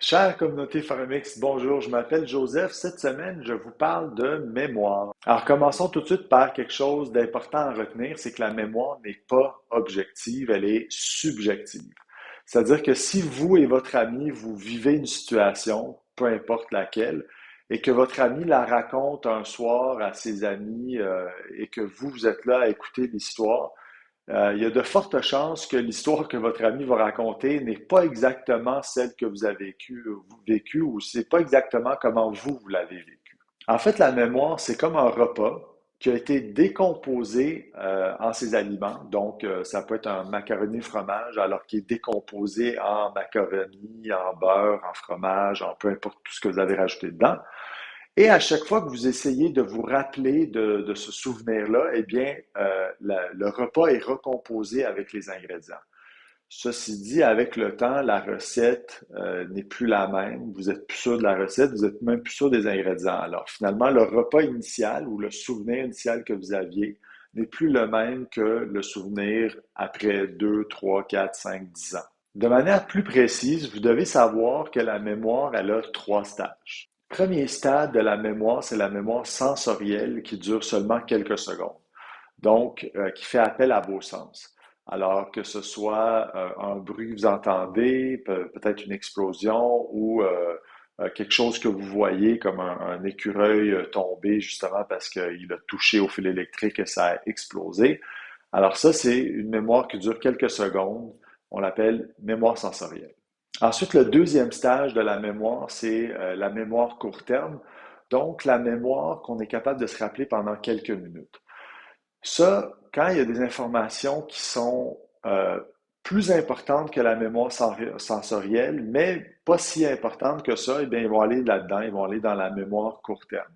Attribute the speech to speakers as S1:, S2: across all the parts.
S1: Chère communauté Pharamix, bonjour, je m'appelle Joseph. Cette semaine, je vous parle de mémoire. Alors, commençons tout de suite par quelque chose d'important à retenir, c'est que la mémoire n'est pas objective, elle est subjective. C'est-à-dire que si vous et votre ami, vous vivez une situation, peu importe laquelle, et que votre ami la raconte un soir à ses amis et que vous êtes là à écouter l'histoire, il y a de fortes chances que l'histoire que votre ami va raconter n'est pas exactement celle que vous avez vécue ou c'est pas exactement comment vous l'avez vécu. En fait, la mémoire, c'est comme un repas qui a été décomposé en ses aliments. Donc, ça peut être un macaroni fromage, alors qu'il est décomposé en macaroni, en beurre, en fromage, en peu importe tout ce que vous avez rajouté dedans. Et à chaque fois que vous essayez de vous rappeler de ce souvenir-là, eh bien, le repas est recomposé avec les ingrédients. Ceci dit, avec le temps, la recette n'est plus la même. Vous êtes plus sûr de la recette, vous êtes même plus sûr des ingrédients. Alors finalement, le repas initial ou le souvenir initial que vous aviez n'est plus le même que le souvenir après 2, 3, 4, 5, 10 ans. De manière plus précise, vous devez savoir que la mémoire, elle a trois stages. Premier stade de la mémoire, c'est la mémoire sensorielle qui dure seulement quelques secondes, donc qui fait appel à vos sens. Alors que ce soit un bruit que vous entendez, peut-être une explosion ou quelque chose que vous voyez comme un écureuil tombé justement parce qu'il a touché au fil électrique et ça a explosé. Alors ça, c'est une mémoire qui dure quelques secondes. On l'appelle mémoire sensorielle. Ensuite, le deuxième stage de la mémoire, c'est la mémoire court terme. Donc, la mémoire qu'on est capable de se rappeler pendant quelques minutes. Ça, quand il y a des informations qui sont plus importantes que la mémoire sensorielle, mais pas si importantes que ça, eh bien, ils vont aller là-dedans, ils vont aller dans la mémoire court terme.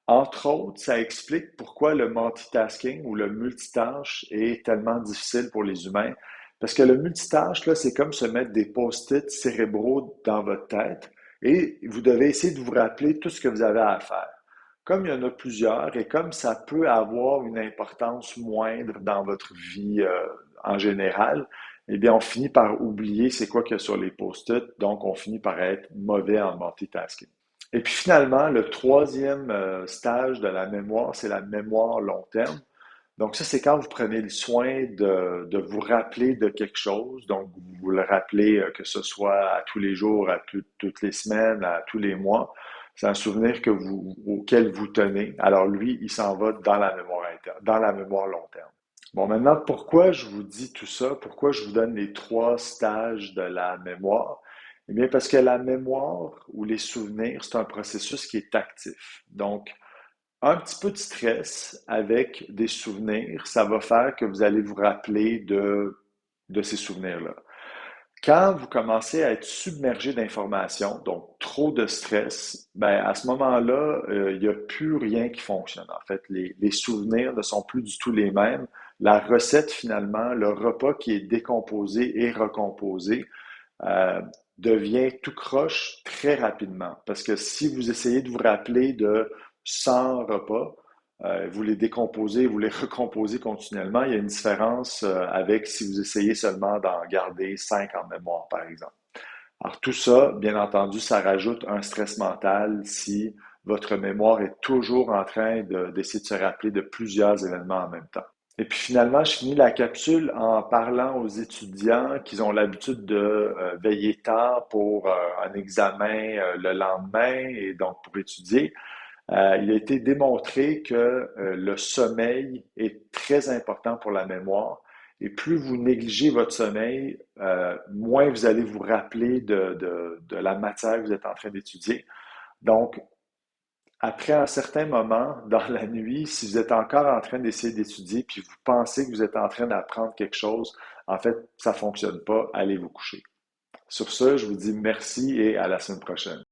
S1: Entre autres, ça explique pourquoi le multitasking ou le multitâche est tellement difficile pour les humains. Parce que le multitâche, là, c'est comme se mettre des post-it cérébraux dans votre tête et vous devez essayer de vous rappeler tout ce que vous avez à faire. Comme il y en a plusieurs et comme ça peut avoir une importance moindre dans votre vie en général, eh bien, on finit par oublier c'est quoi qu'il y a sur les post-it, donc on finit par être mauvais en multitasking. Et puis finalement, le troisième stage de la mémoire, c'est la mémoire long terme. Donc ça, c'est quand vous prenez le soin de vous rappeler de quelque chose. Donc vous vous le rappelez que ce soit à tous les jours, toutes les semaines, à tous les mois. C'est un souvenir auquel vous tenez. Alors lui, il s'en va dans la mémoire interne, dans la mémoire long terme. Bon, maintenant, pourquoi je vous dis tout ça? Pourquoi je vous donne les trois stages de la mémoire? Eh bien, parce que la mémoire ou les souvenirs, c'est un processus qui est actif. Donc, un petit peu de stress avec des souvenirs, ça va faire que vous allez vous rappeler de ces souvenirs-là. Quand vous commencez à être submergé d'informations, donc trop de stress, ben à ce moment-là, il n'y a plus rien qui fonctionne. En fait, les souvenirs ne sont plus du tout les mêmes. La recette, finalement, le repas qui est décomposé et recomposé, euh, devient tout croche très rapidement. Parce que si vous essayez de vous rappeler de 100 repas, vous les décomposez, vous les recomposez continuellement, il y a une différence avec si vous essayez seulement d'en garder 5 en mémoire, par exemple. Alors tout ça, bien entendu, ça rajoute un stress mental si votre mémoire est toujours en train d'essayer de se rappeler de plusieurs événements en même temps. Et puis finalement, je finis la capsule en parlant aux étudiants qui ont l'habitude de veiller tard pour un examen le lendemain et donc pour étudier. Il a été démontré que le sommeil est très important pour la mémoire. Et plus vous négligez votre sommeil, moins vous allez vous rappeler de la matière que vous êtes en train d'étudier. Donc, après un certain moment dans la nuit, si vous êtes encore en train d'essayer d'étudier, puis vous pensez que vous êtes en train d'apprendre quelque chose, en fait, ça ne fonctionne pas, allez vous coucher. Sur ce, je vous dis merci et à la semaine prochaine.